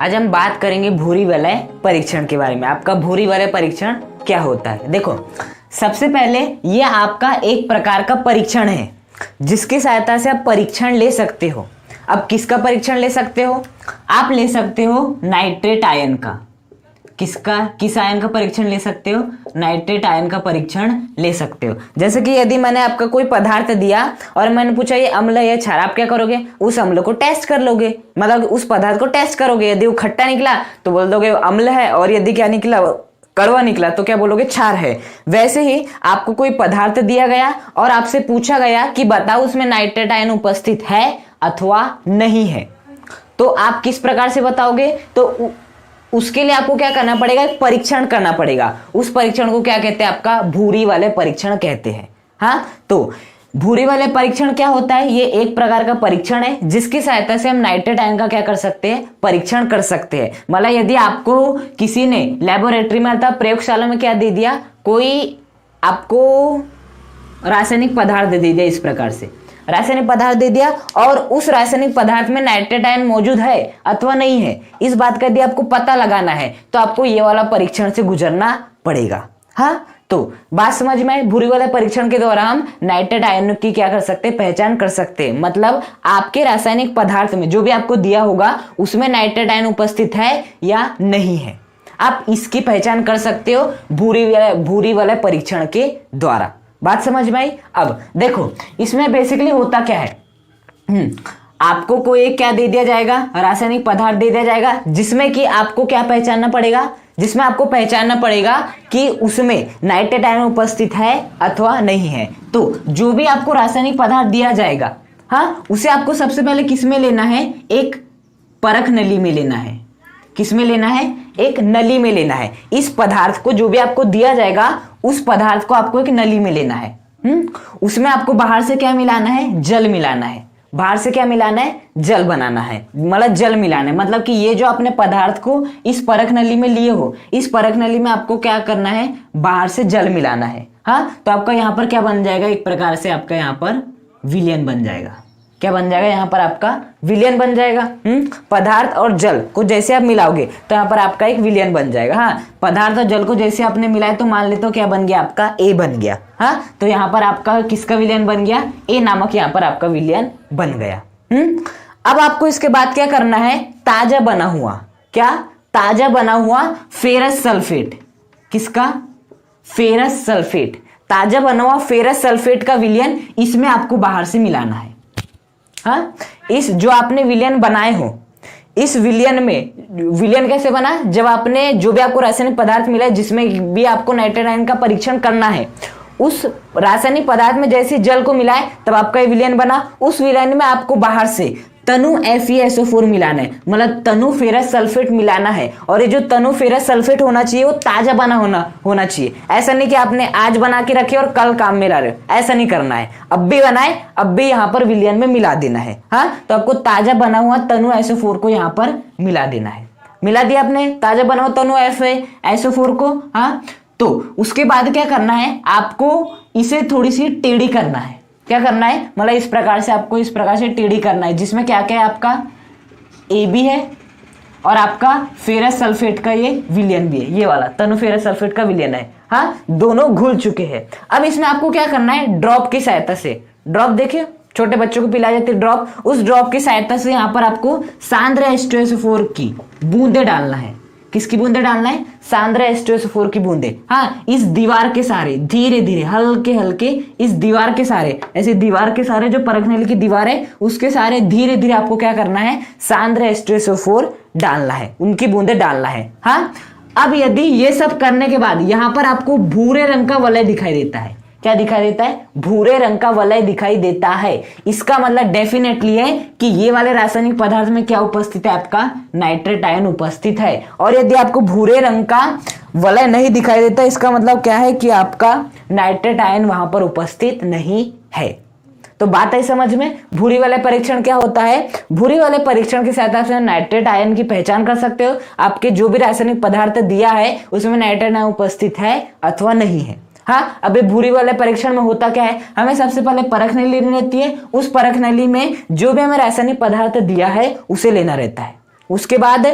आज हम बात करेंगे भूरी वलय परीक्षण के बारे में। आपका भूरी वलय परीक्षण क्या होता है? देखो, सबसे पहले ये आपका एक प्रकार का परीक्षण है जिसकी सहायता से आप परीक्षण ले सकते हो। अब किसका परीक्षण ले सकते हो? आप ले सकते हो नाइट्रेट आयन का। किस आयन का परीक्षण ले सकते हो? नाइट्रेट आयन का परीक्षण ले सकते हो। जैसे कि यदि मैंने आपका कोई पदार्थ दिया और मैंने पूछा ये अम्ल है या क्षार, आप क्या करोगे? उस अम्ल को टेस्ट कर लोगे, मतलब उस पदार्थ को टेस्ट करोगे। यदि वो खट्टा निकला तो बोल दोगे अम्ल है, और यदि क्या निकला, कड़वा निकला, तो क्या बोलोगे? क्षार है। वैसे ही आपको कोई पदार्थ दिया गया और आपसे पूछा गया कि बताओ उसमें नाइट्रेट आयन उपस्थित है अथवा नहीं है, तो आप किस प्रकार से बताओगे? तो उसके लिए आपको क्या करना पड़ेगा? एक परीक्षण करना पड़ेगा। उस परीक्षण को क्या कहते हैं? आपका भूरी वलय परीक्षण कहते हैं। हाँ, तो भूरी वलय परीक्षण क्या होता है? ये एक प्रकार का परीक्षण है जिसकी सहायता से हम नाइट्रेट आयन का क्या कर सकते हैं? परीक्षण कर सकते हैं। मतलब यदि आपको किसी ने लेबोरेटरी में अर्थात प्रयोगशाला में क्या दे दिया, कोई आपको रासायनिक पदार्थ दे दिया, इस प्रकार से रासायनिक पदार्थ दे दिया और उस रासायनिक पदार्थ में नाइट्रेट आयन मौजूद है अथवा नहीं है, इस बात का यदि आपको पता लगाना है तो आपको ये वाला परीक्षण से गुजरना पड़ेगा। हाँ, तो बात समझ में आई? भूरी वलय परीक्षण के द्वारा हम नाइट्रेट आयन की क्या कर सकते हैं? पहचान कर सकते हैं। मतलब आपके रासायनिक पदार्थ में जो भी आपको दिया होगा उसमें नाइट्रेट आयन उपस्थित है या नहीं है, आप इसकी पहचान कर सकते हो भूरी वलय परीक्षण के द्वारा। बात समझ में आई? अब देखो, इसमें बेसिकली होता क्या है, आपको कोई एक क्या दे दिया जाएगा? रासायनिक पदार्थ दे दिया जाएगा जिसमें कि आपको क्या पहचानना पड़ेगा? जिसमें आपको पहचानना पड़ेगा कि उसमें नाइट्रेट आयन उपस्थित है अथवा नहीं है। तो जो भी आपको रासायनिक पदार्थ दिया जाएगा, हाँ, उसे आपको सबसे पहले किस में लेना है? एक परख नली में लेना है। किस में लेना है? एक नली में लेना है। इस पदार्थ को, जो भी आपको दिया जाएगा उस पदार्थ को आपको एक नली में लेना है। उसमें आपको बाहर से क्या मिलाना है? जल मिलाना है। बाहर से क्या मिलाना है? जल बनाना है, मतलब जल मिलाना है। मतलब कि ये जो आपने पदार्थ को इस परख नली में लिए हो, इस परख नली में आपको क्या करना है? बाहर से जल मिलाना है। हाँ, तो आपका यहाँ पर क्या बन जाएगा? एक प्रकार से आपका यहाँ पर विलयन बन जाएगा। क्या बन जाएगा? यहाँ पर आपका विलयन बन जाएगा। पदार्थ और जल को जैसे आप मिलाओगे तो यहाँ पर आपका एक विलयन बन जाएगा। हाँ, पदार्थ और जल को जैसे आपने मिलाया तो मान लेते हो क्या बन गया? आपका ए बन गया। हाँ, तो यहाँ पर आपका किसका विलयन बन गया? ए नामक यहाँ पर आपका विलयन बन गया। अब आपको इसके बाद क्या करना है? ताजा बना हुआ, क्या? ताजा बना हुआ फेरस सल्फेट। किसका? Ferrous sulphate. ताजा बना हुआ फेरस सल्फेट का विलयन इसमें आपको बाहर से मिलाना है। हाँ, इस जो आपने विलयन बनाए हो, इस विलयन में, विलयन कैसे बना? जब आपने जो भी आपको रासायनिक पदार्थ मिला है जिसमें भी आपको नाइट्रेट आयन का परीक्षण करना है, उस रासायनिक पदार्थ में जैसे जल को मिलाए तब आपका ये विलयन बना। उस विलयन में आपको बाहर से तनु FeSO4 मिलाना है, मतलब तनु फेरस सल्फेट मिलाना है। और ये जो तनु फेरस सल्फेट होना चाहिए वो ताजा बना होना चाहिए। ऐसा नहीं कि आपने आज बना के रखे और कल काम में ला रहे हो, ऐसा नहीं करना है। अब भी बनाए, अब भी यहाँ पर विलयन में मिला देना है। हाँ, तो आपको ताजा बना हुआ तनु SO4 को यहाँ पर मिला देना है। मिला दिया आपने ताजा बना हुआ तनु FeSO4 को। हाँ, तो उसके बाद क्या करना है? आपको इसे थोड़ी सी टेढ़ी करना है। क्या करना है? मतलब इस प्रकार से आपको इस प्रकार से टेढ़ी करना है, जिसमें क्या क्या है? आपका AB है और आपका फेरस सल्फेट का ये विलयन भी है, ये वाला तनु फेरस सल्फेट का विलयन है। हाँ, दोनों घुल चुके हैं। अब इसमें आपको क्या करना है? ड्रॉप की सहायता से, ड्रॉप देखिए छोटे बच्चों को पिलाई जाती है ड्रॉप, उस ड्रॉप की सहायता से यहाँ पर आपको सांद्र H2SO4 की बूंदे डालना है। किसकी बूंदे डालना है? सांद्र H2SO4 की बूंदे। हाँ, इस दीवार के सारे धीरे धीरे हल्के हल्के इस दीवार के सारे, ऐसे दीवार के सारे जो परख नली की दीवार है उसके सारे धीरे धीरे आपको क्या करना है? सांद्र H2SO4 डालना है, उनकी बूंदे डालना है। हाँ, अब यदि ये सब करने के बाद यहाँ पर आपको भूरे रंग का वलय दिखाई देता है। क्या दिखाई देता है? भूरे रंग का वलय दिखाई देता है। इसका मतलब डेफिनेटली है कि ये वाले रासायनिक पदार्थ में क्या उपस्थित है? आपका नाइट्रेट आयन उपस्थित है। और यदि आपको भूरे रंग का वलय नहीं दिखाई देता, इसका मतलब क्या है? कि आपका नाइट्रेट आयन वहां पर उपस्थित नहीं है। तो बात आई समझ में? भूरी वलय परीक्षण क्या होता है? भूरी वलय परीक्षण की सहायता से नाइट्रेट आयन की पहचान कर सकते हो। आपके जो भी रासायनिक पदार्थ दिया है उसमें नाइट्रेट आयन उपस्थित है अथवा नहीं है। हाँ, अबे भूरी वलय परीक्षण में होता क्या है? हमें सबसे पहले परख नली लेनी रहती है। उस परख नली में जो भी हमें रासायनिक पदार्थ दिया है उसे लेना रहता है। उसके बाद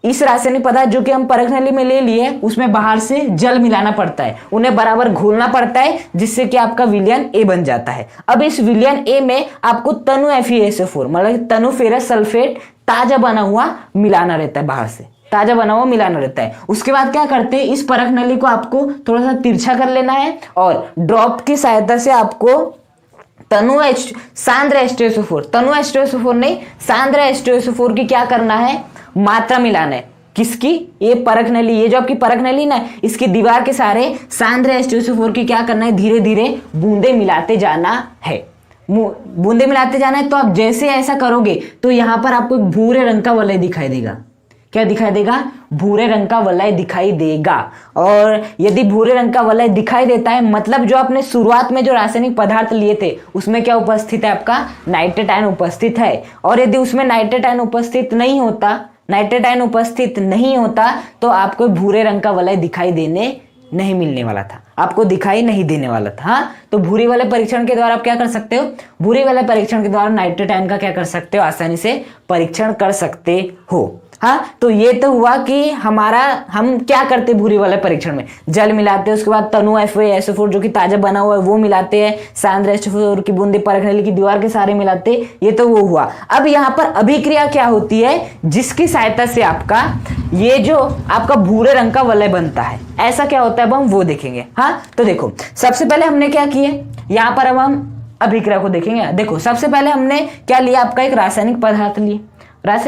इस रासायनिक पदार्थ जो कि हम परख नली में ले लिए उसमें बाहर से जल मिलाना पड़ता है, उन्हें बराबर घोलना पड़ता है, जिससे कि आपका विलयन ए बन जाता है। अब इस विलयन ए में आपको तनु FeSO4 मतलब तनु फेरस सल्फेट ताजा बना हुआ मिलाना रहता है, बाहर से ताजा बना हुआ मिलाना रहता है। उसके बाद क्या करते हैं, इस परख नली को आपको थोड़ा सा तिरछा कर लेना है और ड्रॉप की सहायता से आपको सांद्र H2SO4 तनु H2SO4 नहीं सांद्र H2SO4 की क्या करना है, मात्रा मिलाना है। किसकी, ये परख नली, ये जो आपकी परख नली ना, इसकी दीवार के सारे सांद्र H2SO4 की क्या करना है, धीरे धीरे बूंदे मिलाते जाना है, बूंदे मिलाते जाना है। तो आप जैसे ऐसा करोगे तो यहां पर आपको एक भूरे रंग का वलय दिखाई देगा। क्या दिखाई देगा, भूरे रंग का वलय दिखाई देगा। और यदि भूरे रंग का वलय दिखाई देता है मतलब जो आपने शुरुआत में जो रासायनिक पदार्थ लिए थे उसमें क्या उपस्थित है, आपका नाइट्रेट आयन उपस्थित है। और यदि उसमें नाइट्रेट आयन उपस्थित नहीं होता, नाइट्रेट आयन उपस्थित नहीं होता तो आपको भूरे रंग का वलय दिखाई देने नहीं मिलने वाला था, आपको दिखाई नहीं देने वाला था। हाँ, तो भूरी वाले परीक्षण के द्वारा आप क्या कर सकते हो, भूरी वाले परीक्षण के द्वारा नाइट्रेट आयन का क्या कर सकते हो, आसानी से परीक्षण कर सकते हो। हाँ, तो ये तो हुआ कि हम क्या करते भूरी वाले परीक्षण में, जल मिलाते हैं, उसके बाद तनु FeSO4 जो कि ताजा बना हुआ है वो मिलाते हैं, सांद्र H2SO4 की बूंदे परख नली की दीवार के सारे मिलाते, ये तो वो हुआ। अब यहाँ पर अभिक्रिया क्या होती है जिसकी सहायता से आपका ये जो आपका भूरे रंग का वलय बनता है, ऐसा क्या होता है अब हम वो देखेंगे। हाँ, तो देखो सबसे पहले हमने क्या किए, यहाँ पर अब हम अभिक्रिया को देखेंगे। देखो सबसे पहले हमने क्या लिया, आपका एक रासायनिक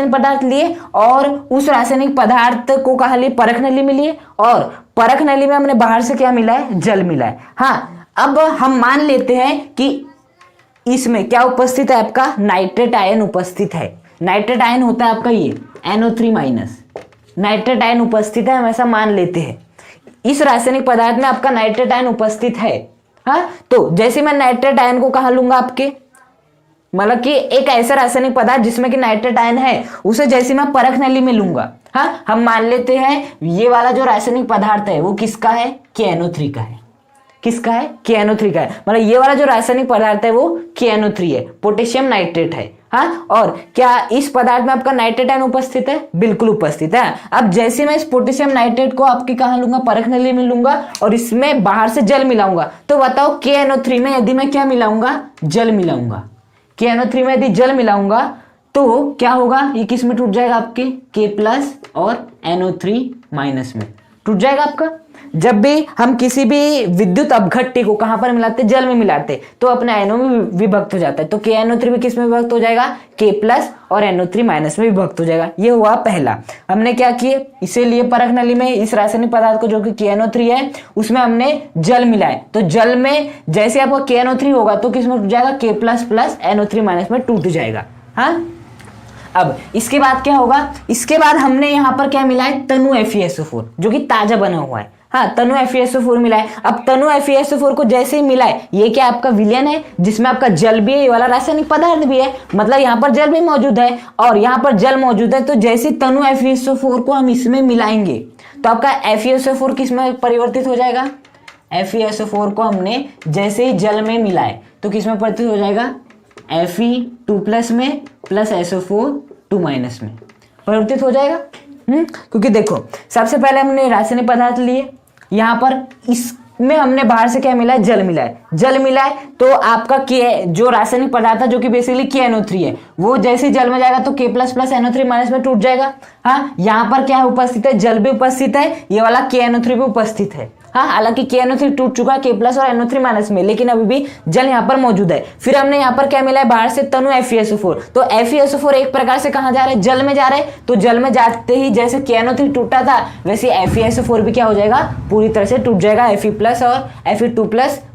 पदार्थ लिए और उस रासायनिक पदार्थ को कहाँ लिए, परख नली में लिए, और परख नली में हमने बाहर से क्या मिला है, जल मिला है। हाँ, अब हम मान लेते हैं कि इसमें क्या उपस्थित है, आपका नाइट्रेट आयन उपस्थित है। नाइट्रेट आयन होता है आपका ये NO3-, नाइट्रेट आयन उपस्थित है, हम ऐसा मान लेते हैं। इस रासायनिक पदार्थ में आपका नाइट्रेट आयन उपस्थित है। हाँ, तो जैसे मैं नाइट्रेट आयन को कहाँ लूंगा, आपके मतलब कि एक ऐसा रासायनिक पदार्थ जिसमें कि नाइट्रेट आयन है, उसे जैसे मैं परख नली में लूंगा। हाँ, हम मान लेते हैं ये वाला जो रासायनिक पदार्थ है वो किसका है, KNO3 का है। किसका है, KNO3 का है, मतलब ये वाला जो रासायनिक पदार्थ है वो KNO3 है, पोटेशियम नाइट्रेट है। हाँ, और क्या इस पदार्थ में आपका नाइट्रेट आयन उपस्थित है, बिल्कुल उपस्थित है। अब जैसे मैं इस पोटेशियम नाइट्रेट को आपके कहाँ लूंगा, परख नली में लूंगा और इसमें बाहर से जल मिलाऊंगा, तो बताओ KNO3 में यदि मैं क्या मिलाऊंगा, जल मिलाऊंगा, KNO3 में यदि जल मिलाऊंगा तो क्या होगा, ये किस में टूट जाएगा, आपके K+ और NO3- में टूट जाएगा आपका। जब भी हम किसी भी विद्युत अपघट्य को कहां पर मिलाते, जल में मिलाते, तो अपने आयनों में विभक्त हो जाता है। तो KNO3 भी किस में विभक्त हो जाएगा, K+ और NO3- में विभक्त हो जाएगा। ये हुआ पहला। हमने क्या किए, इसीलिए परख नली में इस रासायनिक पदार्थ को जो कि KNO3 है उसमें हमने जल मिलाए, तो जल में जैसे आपका KNO3 होगा तो किस में टूट जाएगा, K++ NO3- में टूट जाएगा। हाँ, अब इसके बाद क्या होगा, इसके बाद हमने यहाँ पर क्या मिला है, तनु FeSO4 जो कि ताजा बना हुआ है। हाँ, तनु FeSO4 मिला है। अब तनु FeSO4 को जैसे ही मिला है, ये क्या आपका विलयन है जिसमें आपका जल भी है, ये वाला रासायनिक पदार्थ भी है, मतलब यहाँ पर जल भी मौजूद है और यहाँ पर जल मौजूद है। तो जैसे तनु FeSO4 को हम इसमें मिलाएंगे तो आपका FeSO4 किस में परिवर्तित हो जाएगा, FeSO4 को हमने जैसे ही जल में मिलाए तो किस में परिवर्तित हो जाएगा, Fe2+ में प्लस SO4 2- में परिवर्तित हो जाएगा। क्योंकि देखो सबसे पहले हमने रासायनिक पदार्थ लिए, यहाँ पर इसमें हमने बाहर से क्या मिला है, जल मिला है। जल मिला है तो आपका जो रासायनिक पदार्थ है जो कि बेसिकली KNO3 है, वो जैसे जल में जाएगा तो K++ NO3- में टूट जाएगा। हाँ, यहाँ पर क्या उपस्थित है, जल भी उपस्थित है, ये वाला KNO3 भी उपस्थित है। हाँ, हालांकि KNO3 टूट चुका है K+ और NO3- में, लेकिन अभी भी जल यहाँ पर मौजूद है। फिर हमने यहाँ पर क्या मिला है, बाहर से तनु FeSO4, तो FeSO4 एक प्रकार से कहाँ जा रहा है, जल में जा रहा है। तो जल में जाते ही जैसे KNO3 टूटा था वैसे FeSO4 भी क्या हो जाएगा, पूरी तरह से टूट जाएगा, Fe+ और Fe2+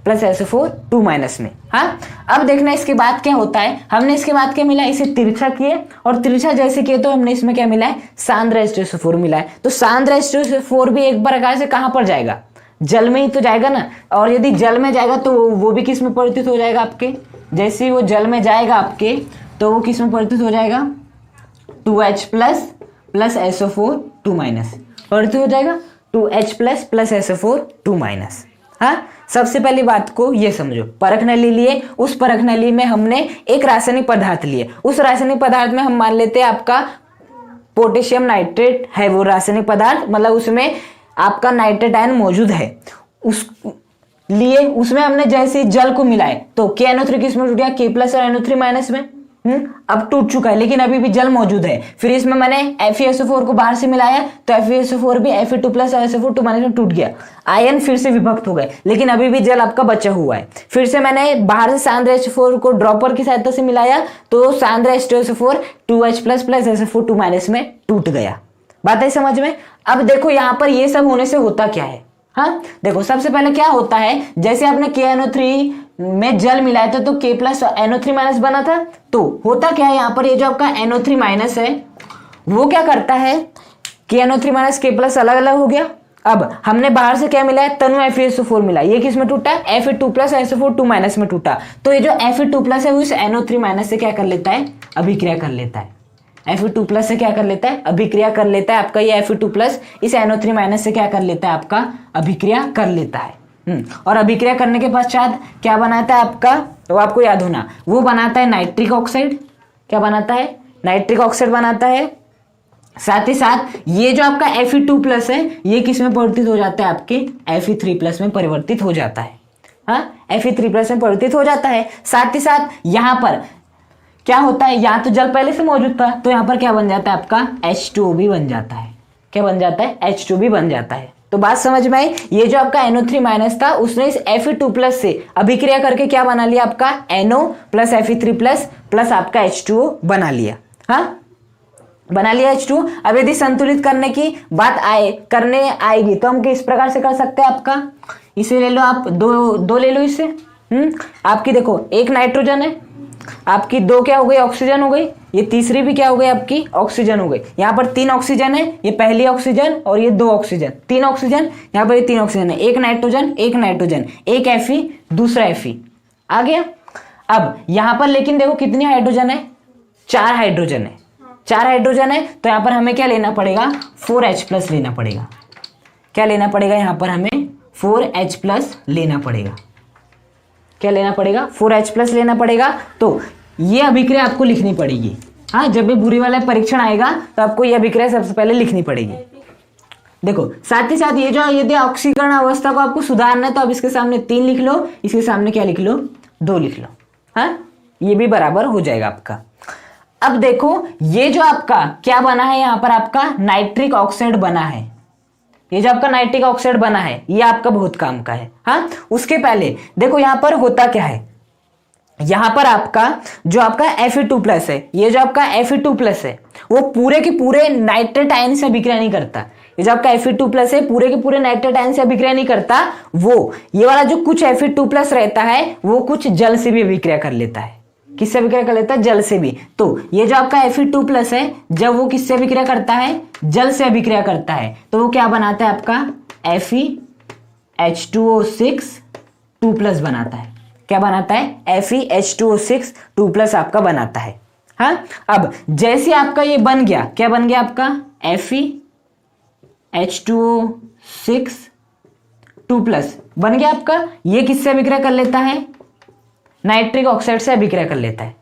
प्लस SO4 2- में। हाँ, अब देखना इसके बाद क्या होता है। हमने इसके बाद क्या मिला, इसे तिरछा किए और तिरछा जैसे किए तो हमने इसमें क्या मिला है, सांद्र H2SO4 मिला है। तो सांद्र H2SO4 भी एक प्रकार से कहाँ पर जाएगा, जल में ही तो जाएगा ना। और यदि जल में जाएगा तो वो भी किस में परिवर्तित हो जाएगा, आपके जैसे ही वो जल में जाएगा आपके तो वो किस में परिवर्तित हो जाएगा, 2H+ प्लस SO4 2- परिवर्तित हो जाएगा, 2H+ प्लस SO4 2-। हाँ, सबसे पहली बात को ये समझो, परख नली लिए, उस परख नली में हमने एक रासायनिक पदार्थ लिए, उस रासायनिक पदार्थ में हम मान लेते हैं आपका पोटेशियम नाइट्रेट है वो रासायनिक पदार्थ, मतलब उसमें आपका नाइट्रेट आयन मौजूद है, उस लिए उसमें हमने जैसे जल को मिलाए तो KNO3 किसमें टूट गया, K प्लस और NO3 माइनस में। अब टूट चुका है लेकिन अभी भी जल मौजूद है। फिर इसमें मैंने FeSO4 को बाहर से मिलाया तो FeSO4 भी Fe2 प्लस और SO4 माइनस में टूट गया, आयन फिर से विभक्त हो गए लेकिन अभी भी जल आपका बचा हुआ है। फिर से मैंने बाहर से सांद्र H4 को ड्रॉपर की सहायता से मिलाया तो सांद्र H2SO4 2H plus plus SO4 minus में टूट गया। बात है समझ में। अब देखो यहाँ पर ये सब होने से होता क्या है, हाँ देखो सबसे पहले क्या होता है, जैसे आपने KNO3 में जल मिलाया था तो K प्लस NO3 माइनस बना था, तो होता क्या है यहाँ पर ये जो आपका NO3 माइनस है वो क्या करता है, KNO3 माइनस K प्लस अलग अलग हो गया। अब हमने बाहर से क्या मिला है, तनु FeSO4 मिला, ये किस में टूटा है, Fe2 प्लस SO4 माइनस में टूटा। तो ये जो Fe2 प्लस है वो इस NO3 माइनस से क्या कर लेता है, अभिक्रिया कर लेता है। Fe2 प्लस से क्या कर लेता है, अभिक्रिया कर लेता है। आपका ये Fe2 प्लस इस NO3 माइनस से क्या कर लेता है, आपका अभिक्रिया कर लेता है। और अभिक्रिया करने के पश्चात क्या बनाता है आपका, तो आपको याद होना वो बनाता है नाइट्रिक ऑक्साइड। क्या बनाता है, नाइट्रिक ऑक्साइड बनाता है। साथ ही साथ ये जो आपका Fe2 प्लस है ये किस में परिवर्तित हो जाता है, आपके Fe3 प्लस में परिवर्तित हो जाता है। हाँ Fe3 प्लस में परिवर्तित हो जाता है। साथ ही साथ यहाँ पर क्या होता है, यहाँ तो जल पहले से मौजूद था तो यहाँ पर क्या बन जाता है, आपका H2O भी बन जाता है। क्या बन जाता है, H2 भी बन जाता है। तो बात समझ में आई, ये जो आपका NO3 माइनस था उसने इस Fe2 प्लस से अभिक्रिया करके क्या बना लिया, आपका NO plus Fe3 plus plus आपका H2O बना लिया। हाँ बना लिया H2। अब यदि संतुलित करने की बात करने आएगी तो हम किस प्रकार से कर सकते हैं, आपका इसे ले लो आप, दो ले लो इससे। आपकी देखो एक नाइट्रोजन है, आपकी दो क्या हो गई, ऑक्सीजन हो गई, ये तीसरी भी क्या हो गई, आपकी ऑक्सीजन हो गई। यहाँ पर 3 ऑक्सीजन है, ये पहली ऑक्सीजन और ये 2 ऑक्सीजन, 3 ऑक्सीजन, यहाँ पर ये 3 ऑक्सीजन है, एक नाइट्रोजन, एक Fe, दूसरा Fe आ गया। अब यहाँ पर लेकिन देखो कितनी हाइड्रोजन है, 4 हाइड्रोजन है, 4 हाइड्रोजन है। तो यहाँ पर हमें क्या लेना पड़ेगा, 4H प्लस लेना पड़ेगा। क्या लेना पड़ेगा, यहाँ पर हमें 4H प्लस लेना पड़ेगा। क्या लेना पड़ेगा, 4H प्लस लेना पड़ेगा। तो ये अभिक्रिया आपको लिखनी पड़ेगी। हाँ जब भी बुरी वाला परीक्षण आएगा तो आपको ये अभिक्रिया सबसे पहले लिखनी पड़ेगी। देखो साथ ही साथ ये जो यदि ऑक्सीकरण अवस्था को आपको सुधारना है तो अब इसके सामने 3 लिख लो, इसके सामने क्या लिख लो, 2 लिख लो। हाँ ये भी बराबर हो जाएगा आपका। अब देखो ये जो आपका क्या बना है, यहाँ पर आपका नाइट्रिक ऑक्साइड बना है। ये जो आपका नाइट्रिक ऑक्साइड बना है ये आपका बहुत काम का है। हाँ उसके पहले देखो यहाँ पर होता क्या है, यहाँ पर आपका जो आपका Fe2 प्लस है, ये जो आपका Fe2 प्लस है वो पूरे के पूरे नाइट्रेट आयन से अभिक्रिया नहीं करता। ये जो आपका Fe2 प्लस है पूरे के पूरे नाइट्रेट आयन से अभिक्रिया नहीं करता, वो ये वाला जो कुछ Fe2 प्लस रहता है वो कुछ जल से भी अभिक्रिया कर लेता है। किससे अभिक्रिया कर लेता है, जल से भी। तो ये जो आपका Fe2 प्लस है जब वो किससे अभिक्रिया करता है, जल से अभिक्रिया करता है तो वो क्या बनाता है, आपका FeH2O6 2 प्लस बनाता है। क्या बनाता है, FeH2O6 2 प्लस आपका बनाता है। हाँ अब जैसे आपका ये बन गया, क्या बन गया आपका FeH2O6 2 प्लस बन गया आपका। ये किससे अभिक्रिया कर लेता है, नाइट्रिक ऑक्साइड से अभिक्रिया कर लेता है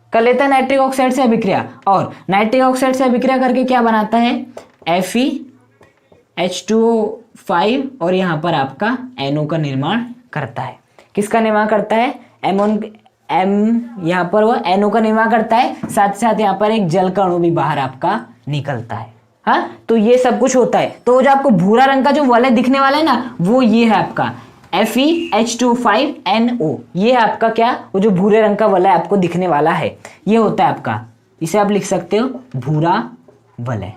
नाइट्रिक ऑक्साइड से अभिक्रिया। और नाइट्रिक ऑक्साइड से अभिक्रिया करके क्या बनाता है, FeH2O5 और यहाँ पर आपका NO का निर्माण करता है। किसका निर्माण करता है, यहाँ पर वो NO का निर्माण करता है। साथ ही साथ यहाँ पर एक जल का अणु भी बाहर आपका निकलता है। हाँ तो ये सब कुछ होता है। तो जो आपको भूरा रंग का जो वलय दिखने वाला है ना, वो ये है आपका FeH2O5NO। ये है आपका क्या, वो जो भूरे रंग का वलय आपको दिखने वाला है ये होता है आपका, इसे आप लिख सकते हो भूरा वलय।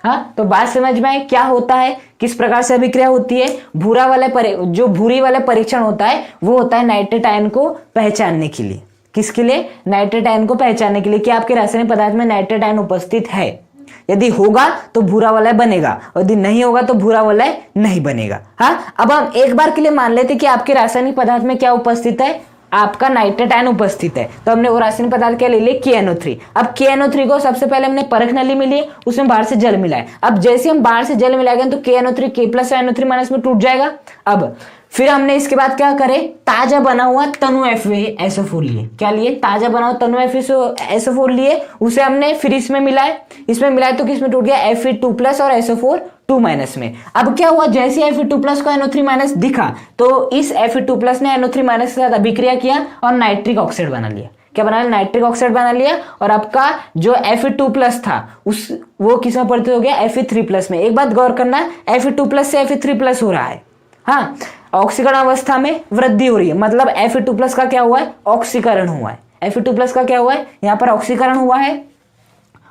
हाँ तो बात समझ में आए क्या होता है, किस प्रकार से अभिक्रिया होती है। भूरा वाले जो भूरी वाले परीक्षण होता है वो होता है नाइट्रेट आयन को पहचानने के लिए। किसके लिए, नाइट्रेट आयन को पहचानने के लिए कि आपके रासायनिक पदार्थ में नाइट्रेट आयन उपस्थित है। यदि होगा तो भूरा वलय बनेगा और यदि नहीं होगा तो भूरा वलय नहीं बनेगा। हाँ अब हम एक बार के लिए मान लेते कि आपके रासायनिक पदार्थ में क्या उपस्थित है, आपका नाइट्रेट आयन उपस्थित है। तो हमने वो रासायनिक पदार्थ क्या ले लिए, KNO3। अब KNO3 को सबसे पहले हमने परख नली में लिए, उसमें बाहर से जल मिलाए। अब जैसे हम बाहर से जल मिलाएंगे तो KNO3 K plus NO3 minus में टूट जाएगा। अब फिर हमने इसके बाद क्या करे, ताजा बना हुआ तनु FeSO4 लिए। क्या लिए, ताजा बना हुआ तनु FeSO4 लिए, उसे हमने फिर इसमें मिलाए। इसमें मिलाए तो किसमें टूट गया, Fe2+ और SO4 2- में। अब क्या हुआ, जैसे Fe2+ को NO3- दिखा तो इस Fe2+ ने NO3- के साथ अभिक्रिया किया और नाइट्रिक ऑक्साइड बना लिया। क्या बना लिया, नाइट्रिक ऑक्साइड बना लिया। और आपका जो Fe2+ था उस वो किसमें परिवर्तित हो गया, Fe3+ में। एक बात गौर करना, Fe2+ से Fe3+ हो रहा है। हाँ, ऑक्सीकरण अवस्था में वृद्धि हो रही है, मतलब Fe2+ का क्या हुआ है, ऑक्सीकरण हुआ है। Fe2+ का क्या हुआ है, यहाँ पर ऑक्सीकरण हुआ है।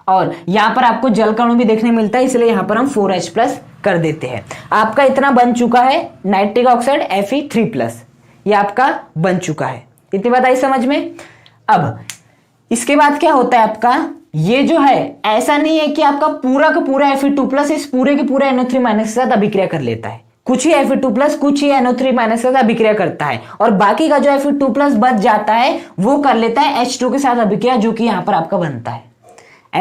और यहाँ पर आपको जल का अणु भी देखने मिलता है, इसलिए यहाँ पर हम 4H+ कर देते हैं। आपका इतना बन चुका है नाइट्रिक ऑक्साइड Fe3+, ये आपका बन चुका है। इतनी बात आई समझ में। अब इसके बाद क्या होता है आपका, ये जो है ऐसा नहीं है कि आपका पूरा का पूरा Fe2+ इस पूरे के पूरे NO3- के साथ अभिक्रिया कर लेता है। कुछ ही Fe2+ कुछ ही NO3- के साथ अभिक्रिया करता है, और बाकी का जो Fe2+ बच जाता है वो कर लेता है H2 के साथ अभिक्रिया, जो कि यहाँ पर आपका बनता है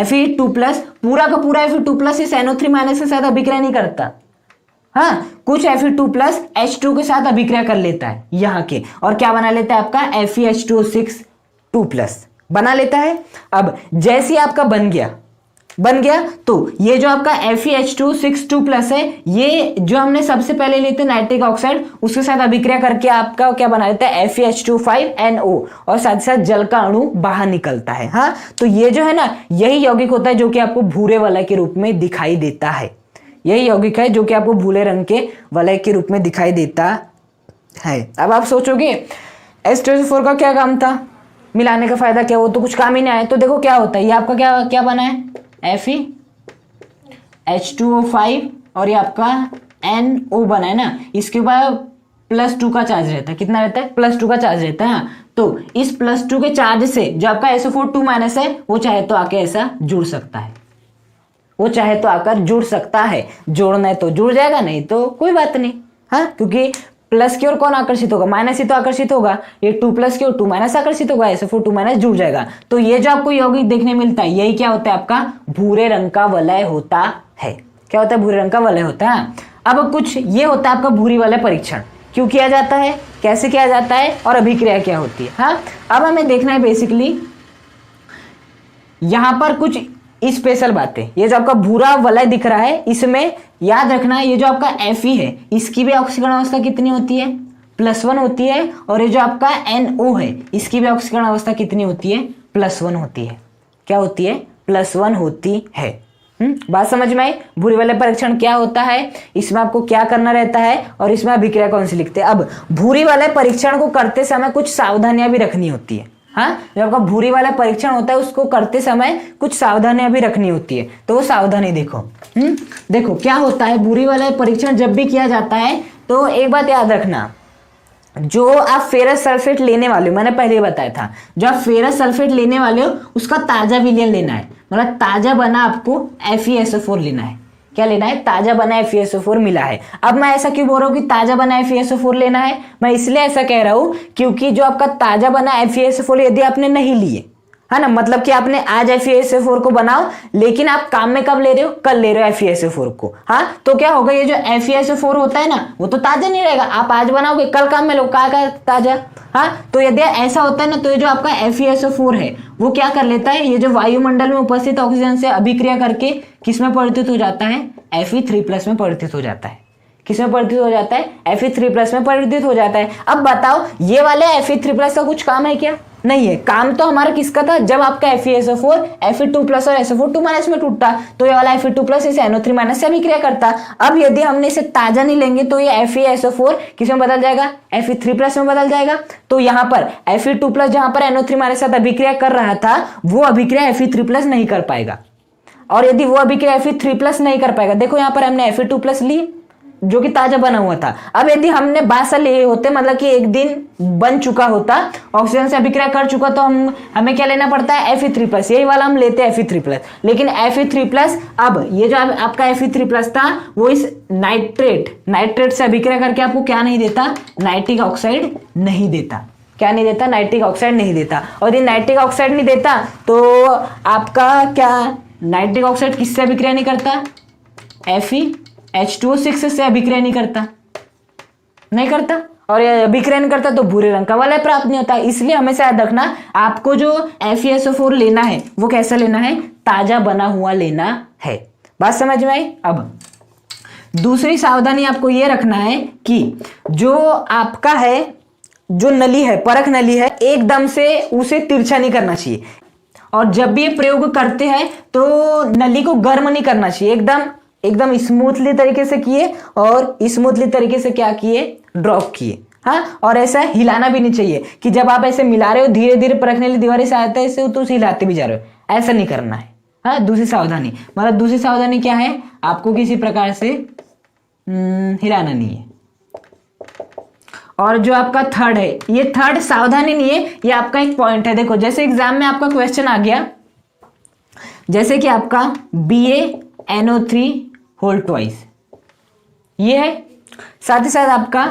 Fe2+। पूरा का पूरा Fe2+ इस NO3- के साथ अभिक्रिया नहीं करता। हाँ, कुछ Fe2+ H2 के साथ अभिक्रिया कर लेता है यहाँ के, और क्या बना लेता है आपका FeH2O6 2+ बना लेता है। अब जैसे आपका बन गया तो ये जो आपका FeH2O6 2+ है, ये जो हमने सबसे पहले लेते नाइट्रिक ऑक्साइड, उसके साथ अभिक्रिया करके आपका क्या बना लेता है FeH2O5NO, और साथ साथ जल का अणु बाहर निकलता है। हाँ, तो ये जो है ना, यही यौगिक होता है जो कि आपको भूरे वलय के रूप में दिखाई देता है। यही यौगिक है जो कि आपको भूरे रंग के वलय के रूप में दिखाई देता है। अब आप सोचोगे H2SO4 का क्या काम था, मिलाने का फायदा क्या, वो तो कुछ काम ही नहीं आया। तो देखो क्या होता है, ये आपका क्या क्या बना है, FeH2O5 और ये आपका NO बना है ना, इसके ऊपर +2 का चार्ज रहता है। कितना रहता है, +2 का चार्ज रहता है। हाँ, तो इस +2 के चार्ज से जो आपका SO4 2- है, वो चाहे तो आके ऐसा जुड़ सकता है, वो चाहे तो आकर जुड़ सकता है। जोड़ना है तो जुड़ जाएगा, नहीं तो कोई बात नहीं। हाँ, क्योंकि प्लस की ओर कौन आकर्षित होगा, माइनस ही तो आकर्षित होगा। ये 2+ की ओर 2- आकर्षित होगा, SO4 2- जुड़ जाएगा। तो ये जो आपको यौगिक देखने मिलता है, यही क्या होता है, आपका भूरे रंग का वलय होता है। क्या होता है, भूरे रंग का वलय होता है। अब कुछ ये होता है आपका भूरी वलय परीक्षण, क्यों किया जाता है, कैसे किया जाता है, और अभिक्रिया क्या होती है। हाँ, अब हमें देखना है बेसिकली यहां पर कुछ स्पेशल बातें। ये जो आपका भूरा वलय दिख रहा है, इसमें याद रखना है, ये जो आपका Fe है, इसकी भी ऑक्सीकरण अवस्था कितनी होती है, +1 होती है। और ये जो आपका NO है, इसकी भी ऑक्सीकरण अवस्था कितनी होती है, +1 होती है। क्या होती है, +1 होती है। बात समझ में आई। भूरी वलय परीक्षण क्या होता है, इसमें आपको क्या करना रहता है, और इसमें अभिक्रिया कौन सी लिखते हैं। अब भूरी वलय परीक्षण को करते समय कुछ सावधानियां भी रखनी होती है। हाँ, जब आपका भूरी वाला परीक्षण होता है, उसको करते समय कुछ सावधानियां भी रखनी होती है। तो वो सावधानी देखो। देखो क्या होता है, भूरी वाला परीक्षण जब भी किया जाता है तो एक बात याद रखना, जो आप फेरस सल्फेट लेने वाले हो, मैंने पहले बताया था, जो आप फेरस सल्फेट लेने वाले हो उसका ताजा विलयन लेना है, मतलब ताजा बना आपको FeSO4 लेना है। क्या लेना है, ताजा बना FeSO4 मिला है। अब मैं ऐसा क्यों बोल रहा हूँ कि ताजा बना FeSO4 लेना है, मैं इसलिए ऐसा कह रहा हूँ क्योंकि जो आपका ताजा बना FeSO4 यदि आपने नहीं लिए, है ना, मतलब कि आपने आज FeSO4 को बनाओ, लेकिन आप काम में कब ले रहे हो, कल ले रहे हो FeSO4 को। हाँ, तो क्या होगा, ये जो FeSO4 होता है ना, वो तो ताजा नहीं रहेगा। आप आज बनाओगे, कल काम में लो, का ताजा। हाँ, तो यदि ऐसा होता है ना, तो ये जो आपका FeSO4 है वो क्या कर लेता है, ये जो वायुमंडल में उपस्थित ऑक्सीजन से अभिक्रिया करके किसमें परिवर्तित हो जाता है, Fe3+ में परिवर्तित हो जाता है। किसमें परिवर्तित हो जाता है, Fe3+ में परिवर्तित हो जाता है। अब बताओ, ये वाले Fe3+ का कुछ काम है क्या, नहीं है। काम तो हमारा किसका था, जब आपका FeSO4 Fe2+ और SO4 2- में टूटता, तो ये वाला Fe2+ इसे NO3- से अभिक्रिया करता। अब यदि हमने इसे ताजा नहीं लेंगे तो ये FeSO4 किसमें बदल जाएगा, Fe3+ में बदल जाएगा। तो यहाँ पर Fe2+ जहां पर NO3- के साथ अभिक्रिया कर रहा था, वो अभिक्रिया Fe3+ नहीं कर पाएगा। और यदि वो अभिक्रिया Fe3+ नहीं कर पाएगा, देखो यहाँ पर हमने Fe2+ ली जो कि ताजा बना हुआ था। अब यदि हमने 22 साल लिए होते, मतलब कि एक दिन बन चुका होता, ऑक्सीजन से अभिक्रिया कर चुका, तो हमें क्या लेना पड़ता है, Fe3+। यही वाला हम लेते हैं Fe3+। लेकिन Fe3+, अब ये जो आपका Fe3+ था, वो इस नाइट्रेट से अभिक्रिया करके आपको क्या नहीं देता, नाइट्रिक ऑक्साइड नहीं देता। क्या नहीं देता, नाइट्रिक ऑक्साइड नहीं देता। और ये नाइट्रिक ऑक्साइड नहीं देता तो आपका क्या, नाइट्रिक ऑक्साइड किससे अभिक्रिया नहीं करता, FeH2O6 से अभिक्रिया नहीं करता, और विक्रयण करता तो भूरे रंग का वलय प्राप्त नहीं होता। इसलिए हमेशा याद रखना, आपको जो FeSO4 लेना है वो कैसा लेना है, ताजा बना हुआ लेना है। बात समझ में आई। अब दूसरी सावधानी आपको ये रखना है कि जो आपका है, जो नली है, परख नली है, एकदम से उसे तिरछा नहीं करना चाहिए। और जब भी ये प्रयोग करते हैं तो नली को गर्म नहीं करना चाहिए, एकदम स्मूथली तरीके से किए और स्मूथली तरीके से क्या किए, ड्रॉप किए। हाँ, और ऐसा हिलाना भी नहीं चाहिए कि जब आप ऐसे मिला रहे हो धीरे धीरे परखने वाली दीवारें से आता है इससे तो उसे हिलाते भी जा रहे हो, ऐसा नहीं करना है। हाँ, दूसरी सावधानी, मतलब दूसरी सावधानी क्या है, आपको किसी प्रकार से हिलाना नहीं है। और जो आपका थर्ड है, ये थर्ड सावधानी नहीं है, ये आपका एक पॉइंट है। देखो जैसे एग्जाम में आपका क्वेश्चन आ गया, जैसे कि आपका BaNO3 होल ट्वाइस ये है, साथ ही साथ आपका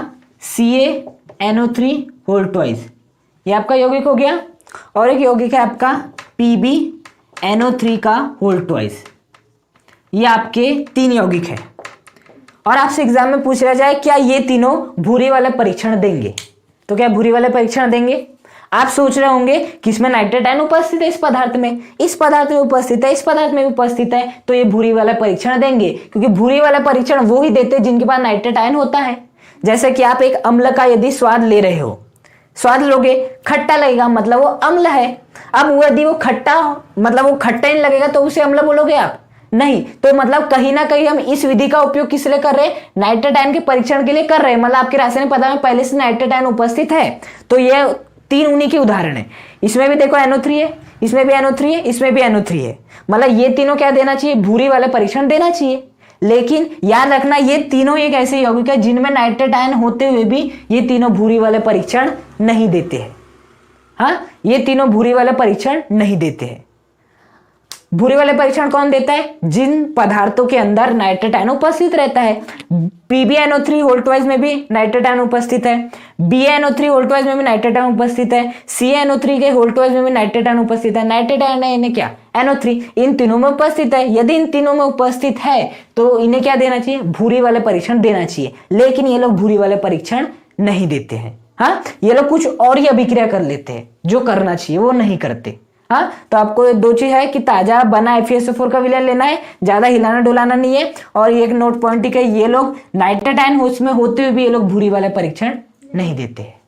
CaNO3 होल ट्वाइस ये आपका यौगिक हो गया, और एक यौगिक है आपका PbNO3 का होल ट्वाइस। ये आपके 3 यौगिक है। और आपसे एग्जाम में पूछ रहा जाए क्या ये तीनों भूरी वाला परीक्षण देंगे, तो क्या भूरी वाला परीक्षण देंगे। आप सोच रहे होंगे कि इसमें नाइट्रेट आयन उपस्थित है, इस पदार्थ में उपस्थित है, इस पदार्थ में भी उपस्थित है, तो ये भूरी वाला परीक्षण देंगे, क्योंकि भूरी वाला परीक्षण वो ही देते हैं जिनके पास नाइट्रेट आयन होता है। जैसे कि आप एक अम्ल का यदि स्वाद ले रहे हो, स्वाद लोगे, खट्टा लगेगा मतलब वो अम्ल है। अब यदि वो खट्टा मतलब वो खट्टा ही लगेगा तो उसे अम्ल बोलोगे आप, नहीं। तो मतलब कहीं ना कहीं हम इस विधि का उपयोग किस लिए कर रहे हैं, नाइट्रेट आयन के परीक्षण के लिए कर रहे हैं। मतलब आपके रासायनिक पदार्थ में पहले से नाइट्रेट आयन उपस्थित है, तो ये 3 उन्हीं के उदाहरण है। इसमें भी देखो NO3 है, इसमें भी NO3 है, इसमें भी NO3 है। मतलब ये तीनों क्या देना चाहिए, भूरी वाला परीक्षण देना चाहिए। लेकिन याद रखना ये तीनों एक ऐसे यौगिक है जिनमें नाइट्रेट आयन होते हुए भी ये तीनों भूरी वाले परीक्षण नहीं देते हैं। हाँ, ये तीनों भूरी वाले परीक्षण नहीं देते हैं। भूरे वाले परीक्षण कौन देता है, जिन पदार्थों के अंदर नाइट्रेट आयन उपस्थित रहता है। PbNO3 होल ट्वाइस में भी नाइट्रेट आयन उपस्थित है, BaNO3 होल ट्वाइस में भी नाइट्रेट आयन उपस्थित है, CaNO3 के होल ट्वाइस में भी नाइट्रेट आयन उपस्थित है। नाइट्रेट आयन है इन्हें क्या, NO3, इन तीनों में उपस्थित है। यदि इन तीनों में उपस्थित है तो इन्हें क्या देना चाहिए, भूरी वाले परीक्षण देना चाहिए। लेकिन ये लोग भूरी वाले परीक्षण नहीं देते हैं। हाँ, ये लोग कुछ और ही अभिक्रिया कर लेते हैं, जो करना चाहिए वो नहीं करते। हाँ, तो आपको 2 चीज है कि ताजा बना FeSO4 का विलयन लेना है, ज्यादा हिलाना डुलाना नहीं है। और एक नोट पॉइंट है, ये लोग नाइट्रेट आयन उसमें होते हुए भी ये लोग भूरी वाला परीक्षण नहीं देते हैं।